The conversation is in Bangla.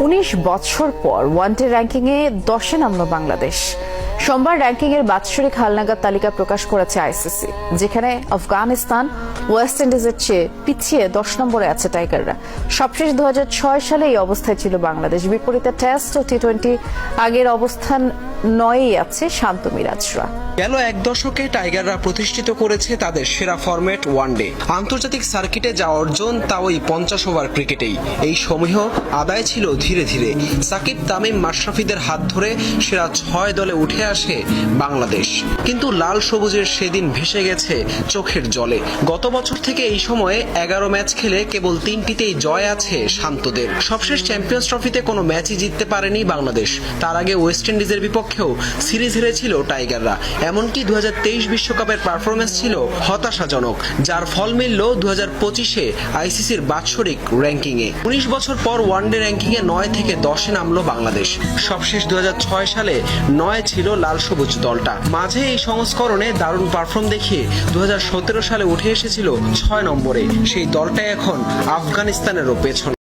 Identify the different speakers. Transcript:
Speaker 1: 19 বছর পর ওয়ানডে র্যাঙ্কিংয়ে 10-এ নামল বাংলাদেশ। সোমবার র্যাঙ্কিংয়ের বাৎসরিক হালনাগাদ তালিকা প্রকাশ করেছে আইসিসি, যেখানে আফগানিস্তান ওয়েস্ট ইন্ডিজের চেয়ে পিছিয়ে 10 নম্বরে আছে টাইগাররা। সবশেষ 2006 সালে এই অবস্থায় ছিল বাংলাদেশ। বিপরীতে টেস্ট ও টি-20 আগের অবস্থান 9-এই আছে শান্ত মিরাজরা।
Speaker 2: গেল এক দশকে টাইগাররা প্রতিষ্ঠিত করেছে তাদের সেরা ফরম্যাট ওয়ানডে। আন্তর্জাতিক সার্কিটে যাওয়া অর্জন তাও এই 50 ওভার ক্রিকেটেই। এই সমীহ আদায় ছিল ধীরে ধীরে। সাকিব, তামিম, মাশরাফিদের হাত ধরে সেরা 6 দলে উঠে আসে বাংলাদেশ। কিন্তু লাল সবুজের সেদিন ভেসে গেছে চোখের জলে। গত বছর থেকে এই সময়ে 11 ম্যাচ খেলে কেবল 3টিতেই জয় আছে শান্তদের। সবশেষ চ্যাম্পিয়ন্স ট্রফিতে কোনো ম্যাচই জিততে পারেনি বাংলাদেশ। তার আগে ওয়েস্ট ইন্ডিজের বিপক্ষেও সিরিজ হেরেছিল টাইগাররা। এমনকি 2023 বিশ্বকাপের পারফরমেন্স ছিল হতাশাজনক, যার ফল মিলল 2025-এ আইসিসির বাৎসরিক র্যাঙ্কিংয়ে। 19 বছর পর ওয়ানডে র্যাঙ্কিংয়ে 9 থেকে 10-এ নামল বাংলাদেশ। সবশেষ 2006 সালে 9 ছিল লাল সবুজ দলটা। মাঝে এই সংস্করণে দারুণ পারফর্ম দেখিয়ে 2017 সালে উঠে এসেছিল 6 নম্বরে। সেই দলটা এখন আফগানিস্তানেরও পেছনে।